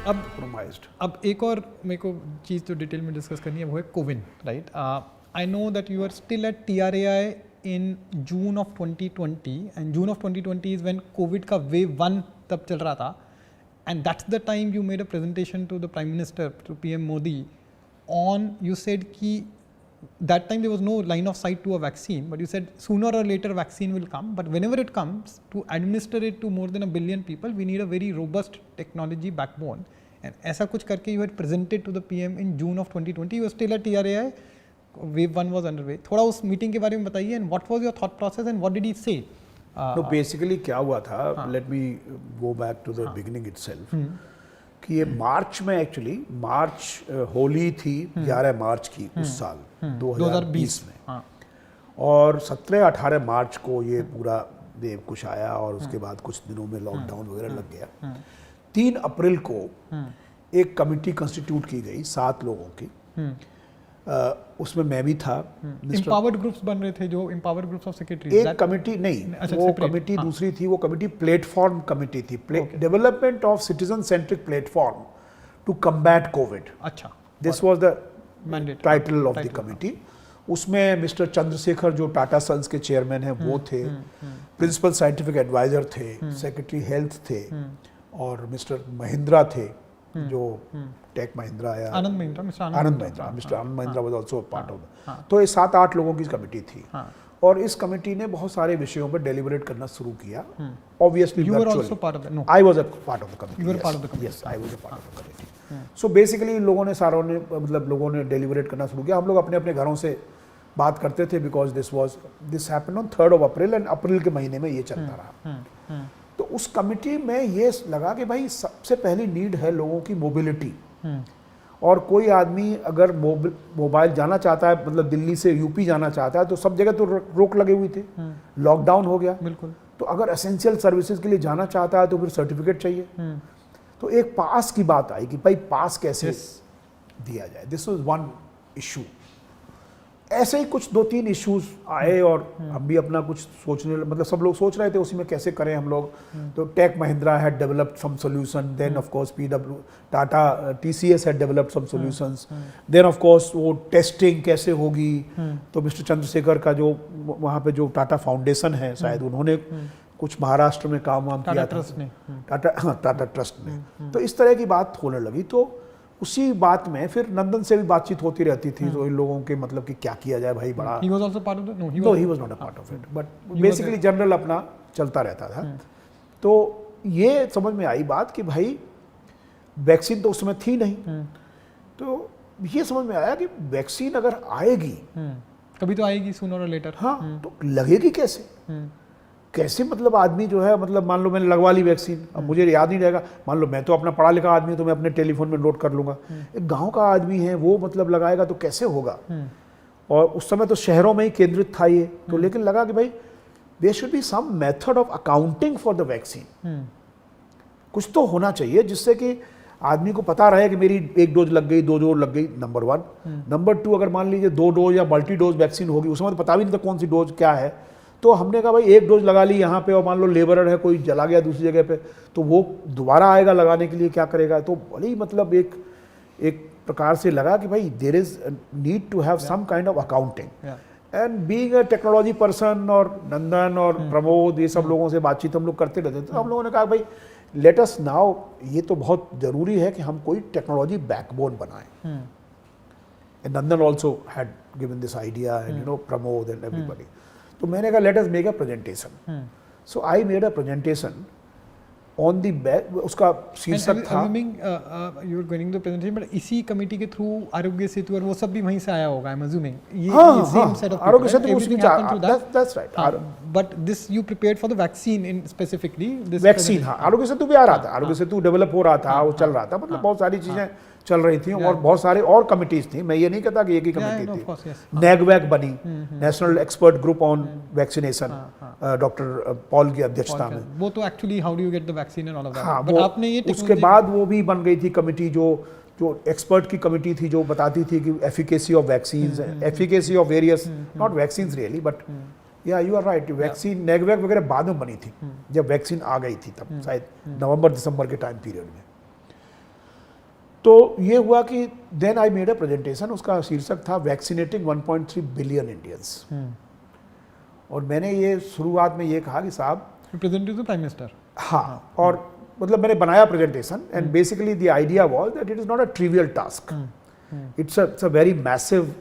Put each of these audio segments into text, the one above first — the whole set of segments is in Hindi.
अब compromised. अब एक और मेरे को चीज़ जो डिटेल में डिस्कस करनी है वो है CoWIN, right? I know that you are still at TRAI in June of 2020 and June of 2020 is when COVID का वेव 1 तब चल रहा था, and that's the time you made a presentation to the Prime Minister, to PM Modi, on, you said ki that time there was no line of sight to a vaccine, but you said sooner or later vaccine will come, but whenever it comes, to administer it to more than 1 billion people, we need a very robust technology backbone. And ऐसा कुछ करके you had presented to the PM in June of 2020. You were still at TRAI, wave 1 was underway. थोड़ा उस मीटिंग के बारे में बताइए, and what was your thought process and what did he say? No, basically क्या हुआ था, let me go back to the beginning itself, कि ये मार्च में एक्चुअली होली थी 11 मार्च की उस साल 2020 में, और 17-18 मार्च को ये पूरा वेव कुछ आया और उसके बाद कुछ दिनों में लॉकडाउन वगैरह लग गया। 3 अप्रैल को एक कमिटी कंस्टिट्यूट की गई 7 लोगों की, उसमें मैं भी था। एम्पावर्ड ग्रुप्स बन रहे थे, जो एम्पावर्ड ग्रुप्स ऑफ सेक्रेटरी। एक कमिटी नहीं, वो कमिटी दूसरी थी, वो कमिटी प्लेटफॉर्म कमिटी थी, development of citizen centric platform to combat Covid. अच्छा, this was the title of the committee. उसमें मिस्टर चंद्रशेखर जो टाटा सन्स के चेयरमैन हैं वो थे, प्रिंसिपल साइंटिफिक एडवाइजर थे, सेक्रेटरी हेल्थ थे, और मिस्टर महिंद्रा थे जो टेक महिंद्रा या Anand Mahindra, mister Anand Mahindra was also part of. तो ये 7-8 लोगों की कमिटी थी, और इस कमिटी ने बहुत सारे विषयों पर डेलिबरेट करना शुरू किया। Obviously you were also part of that? No, I was a part of the committee. You were part of the committee. Yes, I was a part of the committee. So basically लोगों ने डेलिबरेट करना शुरू किया। हम लोग अपने अपने घरों से बात करते थे, because this happened on 3rd of April, and April के महीने में ये चलता रहा। तो उस कमिटी में ये लगा कि भाई सबसे पहली नीड है लोगों की मोबिलिटी, और कोई आदमी अगर मोबाइल जाना चाहता है, मतलब दिल्ली से यूपी जाना चाहता है, तो सब जगह तो रोक लगे हुई थी, लॉकडाउन हो गया। बिल्कुल। तो अगर एसेंशियल सर्विसेज के लिए जाना चाहता है तो फिर सर्टिफिकेट चाहिए। तो एक पास की बात आई कि भाई पास कैसे दिया जाए। This was one issue. ऐसे ही कुछ 2-3 इश्यूज आए, और हम भी अपना कुछ सोचने, मतलब सब लोग सोच रहे थे उसी में कैसे करें हम लोग। तो Tech Mahindra had developed some solution, then of course TCS had developed some solutions, then of course वो टेस्टिंग कैसे होगी। तो मिस्टर चंद्रशेखर का जो वहाँ पे जो टाटा फाउंडेशन है, शायद उन्होंने कुछ महाराष्ट्र में काम किया था, टाटा ट्रस्ट ने। तो इस तरह की बात होने लगी। तो उसी बात में फिर नंदन से भी बातचीत होती रहती थी, तो इन लोगों के मतलब कि क्या किया जाए भाई, बड़ा। He was also part of the, no, he was not a part of it, but basically general अपना चलता रहता था। तो ये समझ में आई बात कि भाई वैक्सीन तो उस समय थी नहीं, तो ये समझ में आया कि वैक्सीन अगर आएगी, कभी तो आएगी सूनर और लेटर। हाँ, तो लगेगी कैसे मतलब आदमी जो है, मतलब मान लो मैंने लगवा ली वैक्सीन, अब मुझे याद नहीं रहेगा, मान लो मैं तो अपना पढ़ा लिखा आदमी, तो मैं अपने टेलीफोन में नोट कर लूँगा। एक गांव का आदमी है वो मतलब लगाएगा तो कैसे होगा। और उस समय तो शहरों में ही केंद्रित था ये, तो लेकिन लगा कि भाई there should be some method of accounting for the vaccine. कुछ तो होना चाहिए जिससे कि आदमी को पता रहे कि मेरी 1 डोज लग गई, 2 डोज लग गई, नंबर 1। नंबर 2, अगर मान लीजिए 2 डोज या मल्टी डोज वैक्सीन होगी, उस समय तो पता भी नहीं था कौन सी डोज क्या है। तो हमने कहा भाई 1 डोज लगा ली यहाँ पे, और मान लो लेबरर है कोई चला गया दूसरी जगह पे, तो वो दोबारा आएगा लगाने के लिए, क्या करेगा। तो भले ही मतलब एक प्रकार से लगा कि भाई there is need to have some kind of accounting. And being a technology person, और नंदन और प्रमोद, ये सब लोगों से बातचीत हम लोग करते रहते थे। तो हम लोगों ने कहा भाई लेट अस नाउ, ये तो बहुत जरूरी है कि हम कोई टेक्नोलॉजी बैकबोन बनाएं। And Nandan also had given this idea, and you know Pramod and everybody. तो मैंने कहा let us make a presentation. So I made a presentation on the back, उसका शीर्षक था you are going to presentation, but इसी कमेटी के थ्रू आरोग्य सेतु और वो सब भी वहीं से आया होगा, आई एम अज्यूमिंग। ये same set of Aarogya Setu उसी में, that's right. But this you prepared for the vaccine in specifically this vaccine. हाँ, आरोग्य सेतु भी आ रहा था, आरोग्य सेतु डेवलप हो रहा था, वो चल रहा था, मतलब बहुत सारी चीजें चल रही थी, और बहुत सारे और कमिटीज थी। मैं ये नहीं कहता कि एक ही कमेटी थी। NAGVAC बनी, national expert group on vaccination, doctor Paul की अध्यक्षता में। वो तो actually how do you get the vaccine and all of that. हाँ, बट आपने ये उसके बाद वो भी बन गई थी कमिटी, जो एक्सपर्ट की कमिटी थी, जो बताती थी कि efficacy of vaccines, efficacy of various, not vaccines really, but yeah you are right, vaccine NAGVAC वगैरह बाद में बनी थी, जब वैक्सीन आ गई थी, तब शायद नवंबर दिसंबर के टाइम पीरियड में। तो ये हुआ कि then I made a presentation, उसका शीर्षक था वैक्सीनेटिंग 1.3 बिलियन इंडियंस। और मैंने ये शुरुआत में ये कहा कि साहब, प्रेजेंटेड टू प्राइम मिनिस्टर। हाँ, और मतलब मैंने बनाया presentation and basically the idea was that it is not a trivial task, it's a very massive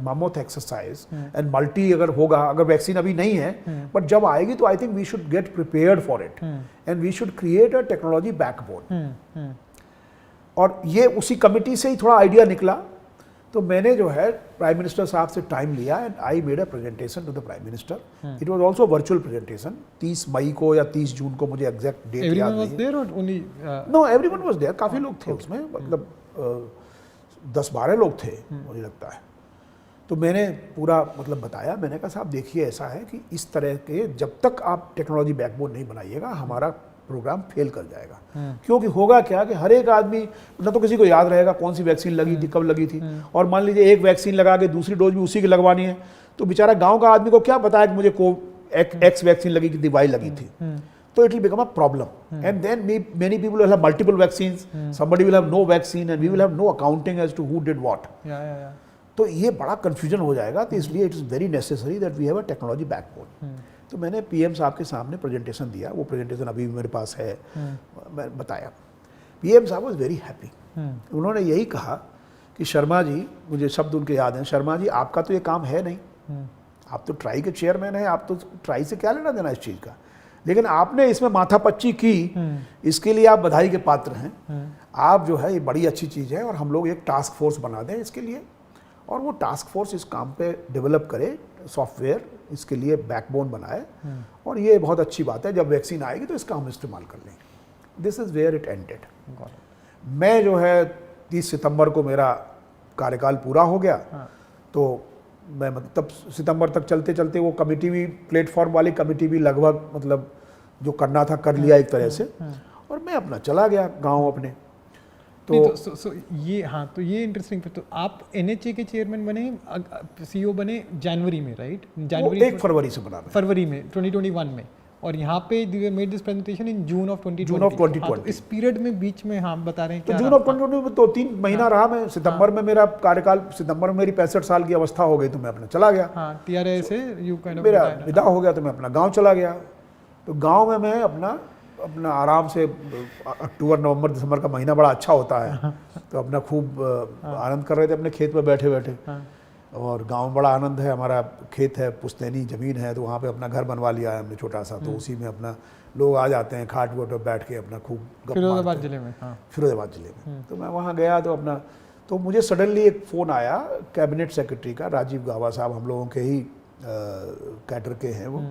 mammoth exercise and multi अगर होगा, अगर वैक्सीन अभी नहीं है बट जब आएगी तो I think we should get prepared for it and we should create a technology backbone. और ये उसी कमिटी से ही थोड़ा आइडिया निकला। तो मैंने जो है प्राइम मिनिस्टर साहब से टाइम लिया and I made a presentation to the prime minister. It was also virtual presentation, 30 मई को या 30 जून को, मुझे एग्जैक्ट डेट याद नहीं। नो, एवरीवन वाज देयर, काफी लोग थे उसमें, मतलब 10-12 लोग थे मुझे लगता है। तो मैंने पूरा मतलब बताया, मैंने कहा साहब देखिए ऐसा है कि इस तरह के जब तक आप टेक्नोलॉजी बैकबोन नहीं बनाइएगा हमारा प्रोग्राम फेल कर जाएगा। क्योंकि होगा क्या कि हर एक आदमी, ना तो किसी को याद रहेगा कौन सी वैक्सीन लगी थी, कब लगी थी, और मान लीजिए एक वैक्सीन लगा के दूसरी डोज भी उसी की लगवानी है, तो बेचारा गांव का आदमी को क्या पता है कि मुझे एक्स वैक्सीन लगी कि वाई लगी थी। तो it will become a problem and then many people will have multiple vaccines, somebody will have no vaccine and we will have no accounting as to who did what. तो ये बड़ा कंफ्यूजन हो जाएगा। तो इसलिए it is very necessary that we have a technology backbone. तो मैंने पीएम साहब के सामने प्रेजेंटेशन दिया, वो प्रेजेंटेशन अभी भी मेरे पास है, मैं बताया। पीएम साहब वाज वेरी हैप्पी। उन्होंने यही कहा कि शर्मा जी, मुझे शब्द उनके याद हैं, शर्मा जी आपका तो ये काम है नहीं, आप तो ट्राई के चेयरमैन हैं, आप तो ट्राई से क्या लेना देना इस चीज़ का, लेकिन आपने इसमें माथापच्ची की, इसके लिए आप बधाई के पात्र हैं। आप जो है ये बड़ी अच्छी चीज़ है और हम लोग एक टास्क फोर्स बना दें इसके लिए, और वो टास्क फोर्स इस काम पे डेवलप करे, सॉफ्टवेयर इसके लिए बैकबोन बनाए, और ये बहुत अच्छी बात है, जब वैक्सीन आएगी तो इसका हम इस्तेमाल कर लेंगे। This is where it ended. मैं जो है 30 सितंबर को मेरा कार्यकाल पूरा हो गया। तो मैं तब सितंबर तक चलते चलते वो कमेटी भी, प्लेटफॉर्म वाली कमेटी भी लगभग मतलब जो करना था कर लिया एक तरह से, और मैं अपना चला गया गाँव अपने। तो ये, हाँ, तो ये इंटरेस्टिंग। तो आप एनएचए के चेयरमैन बने, सीईओ बने जनवरी में, राइट? जनवरी 1 फरवरी से बना, फरवरी में 2021 में, और यहाँ पे you made this presentation in June of 2020। हाँ, तो इस पीरियड में बीच में हम बता रहे हैं तो जून ऑफ 2020 में 2-3 महीना रहा मैं। सितंबर में मेरा कार्यकाल, सितंबर में मेरी 65 साल की अवस्था हो गई, तो मैं अपना चला गया। हाँ, टीआरए से यू काइंड ऑफ मेरा विदा हो गया, तो मैं अपना गाँव चला गया। तो गाँव में मैं अपना आराम से, अक्टूबर नवंबर दिसंबर का महीना बड़ा अच्छा होता है, तो अपना खूब आनंद कर रहे थे अपने खेत में बैठे बैठे। और गांव में बड़ा आनंद है, हमारा खेत है, पुश्तैनी ज़मीन है, तो वहाँ पे अपना घर बनवा लिया है हमने छोटा सा। तो उसी में अपना लोग आ जाते हैं, खाट वोट पर बैठ के अपना खूब गप मारते हैं। फिरोजाबाद जिले में। हाँ, फिरोजाबाद जिले में। तो मैं वहाँ गया तो अपना, तो मुझे सडनली एक फ़ोन आया कैबिनेट सेक्रेटरी का, राजीव गाबा साहब, हम लोगों के ही कैडर के हैं वो।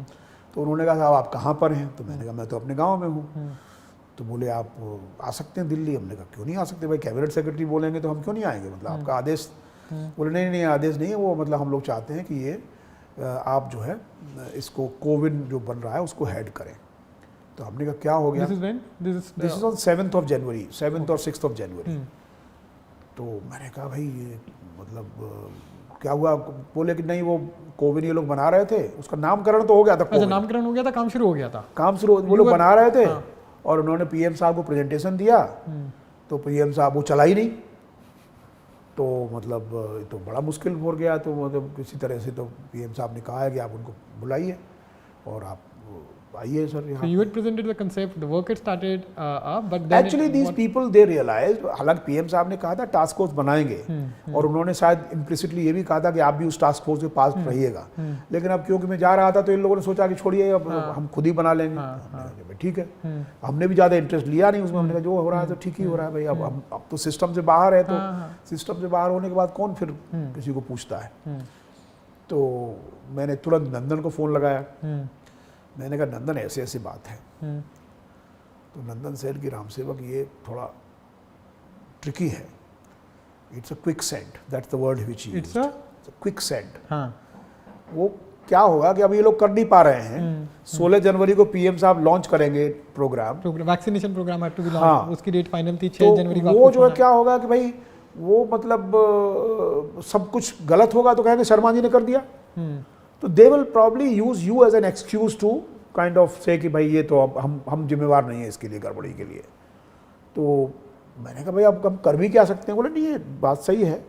तो उन्होंने कहा साहब आप कहाँ पर हैं? तो मैंने कहा मैं तो अपने गांव में हूँ। तो बोले आप आ सकते हैं दिल्ली? हमने कहा क्यों नहीं आ सकते भाई, कैबिनेट सेक्रेटरी बोलेंगे तो हम क्यों नहीं आएंगे, मतलब आपका आदेश। बोले नहीं नहीं आदेश नहीं है वो, मतलब हम लोग चाहते हैं कि ये आप जो है इसको कोविन जो बन रहा है उसको हेड करें। तो हमने कहा क्या हो गया? This is on 7th of January, 7th और 6th of January। तो मैंने कहा भाई ये मतलब क्या हुआ? बोले कि नहीं वो कोविन ये लोग बना रहे थे, उसका नामकरण तो हो गया था। अच्छा, नामकरण हो गया था, काम शुरू हो गया था, काम शुरू, वो लोग बना रहे थे। और उन्होंने पीएम साहब को प्रेजेंटेशन दिया, तो पीएम साहब वो चला ही नहीं। तो मतलब तो बड़ा मुश्किल हो गया। तो मतलब किसी तरह से तो पीएम साहब ने कहा है कि आप उनको बुलाइए और आप आइए सर यहाँ। So you had presented the concept, the work had started up, but then actually these people they realized, हालांकि पीएम साहब ने कहा था टास्क फोर्स बनाएंगे, और उन्होंने शायद इम्प्लिसिटली ये भी कहा था कि आप भी उस टास्क फोर्स के पास रहिएगा। लेकिन अब क्योंकि मैं जा रहा था तो इन लोगों ने सोचा कि छोड़िए अब हम खुद ही बना लेंगे। ठीक है, हमने भी ज़्यादा इंटरेस्ट लिया नहीं उसमें। हमने कहा जो हो रहा है तो ठीक ही हो रहा है भाई, अब तो सिस्टम से बाहर है, तो सिस्टम से बाहर होने के बाद कौन फिर किसी को पूछता है। तो मैंने तुरंत नंदन को फ़ोन लगाया। मैंने कहा नंदन ऐसे ऐसी बात है। तो नंदन सेठ की राम सेवक ये थोड़ा ट्रिकी है, it's a quick send, that's the word which he it's a quick send. वो क्या होगा कि अब ये लोग कर नहीं पा रहे हैं। 16 जनवरी को पीएम साहब लॉन्च करेंगे प्रोग्राम, वैक्सीनेशन प्रोग्राम है टू बी लॉन्च, उसकी डेट फाइनल थी 6 जनवरी को। वो जो है क्या होगा कि भाई वो मतलब सब कुछ गलत होगा तो कहेंगे शर्मा जी ने कर दिया। तो they will probably use you as an excuse to kind of से कि भाई ये तो अब हम जिम्मेवार नहीं है इसके लिए, गड़बड़ी के लिए। तो मैंने कहा भाई अब हम कर भी क्या सकते हैं, बोले नहीं ये बात सही है.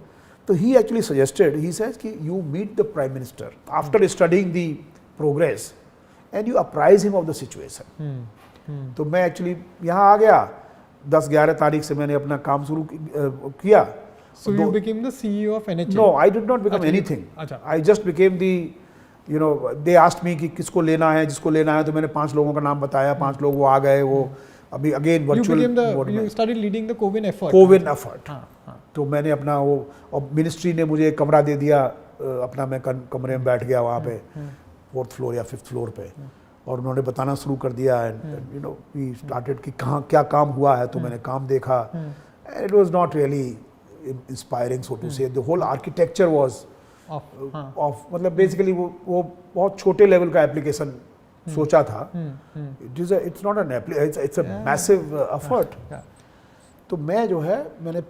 तो he actually suggested, he says कि you meet the prime minister after studying the progress and you apprise him of the situation. तो मैं एक्चुअली यहाँ आ गया, 10-11 तारीख से मैंने अपना काम शुरू किया. So you became the CEO of NHA? No, I did not become anything. अच्छा. I just became the, you know, they asked me कि किसको लेना है, जिसको लेना है, तो मैंने 5 लोगों का नाम बताया, 5 लोग वो आ गए, वो अभी अगेन वर्चुअल मोड में. You started leading the COVIN effort. CoWIN effort. हाँ. तो मैंने अपना वो, और मिनिस्ट्री ने मुझे एक कमरा दे दिया, अपना मैं कमरे में बैठ गया वहाँ पे 4th फ्लोर या 5th फ्लोर पे, और उन्होंने बताना शुरू कर दिया. And you know we started कि कहाँ क्या काम हुआ है, तो मैंने काम देखा. It was not really inspiring, so to say. The whole architecture was off, मतलब बेसिकली वो बहुत छोटे लेवल का एप्लीकेशन सोचा था. It's not an application, it's a massive effort. तो मैं जो है मैंने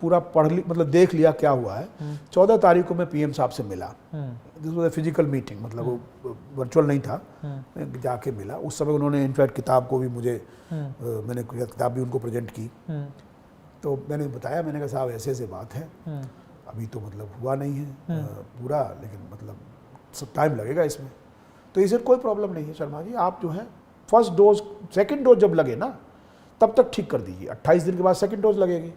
पूरा मतलब देख लिया क्या हुआ है. 14 तारीख को मैं पीएम साहब से मिला. This was a physical meeting, मतलब वो वर्चुअल नहीं था. मैं जाके मिला. उस समय उन्होंने इनफैक्ट किताब को भी मुझे मैंने किताब भी उनको प्रेजेंट की. तो मैंने बताया, मैंने कहा साहब ऐसे ऐसे बात है, अभी तो मतलब हुआ नहीं है पूरा, लेकिन मतलब सब टाइम लगेगा इसमें. तो इसे कोई प्रॉब्लम नहीं है शर्मा जी, आप जो है फर्स्ट डोज सेकंड डोज जब लगे ना तब तक ठीक कर दीजिए, 28 दिन के बाद सेकंड डोज लगेगी.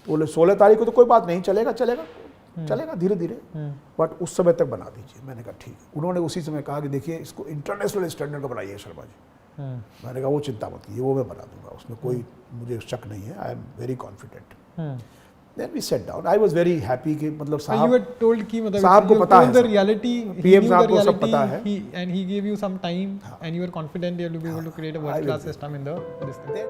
बोले 16 तारीख को तो कोई बात नहीं, चलेगा धीरे धीरे, बट उस समय तक बना दीजिए. मैंने कहा ठीक. उन्होंने उसी समय कहा कि देखिए इसको इंटरनेशनल स्टैंडर्ड का बनाइए शर्मा जी. मैंने कहा वो चिंता मत कीजिए, वो मैं बना दूंगा, उसमें कोई मुझे शक नहीं है. I am very confident. Then we sat down. I was very happy कि मतलब साहब, you were told कि मतलब साहब को पता है, the reality, PM साहब को सब पता है, and he gave you some time, and you were confident you will be able to create a world class system in the this thing.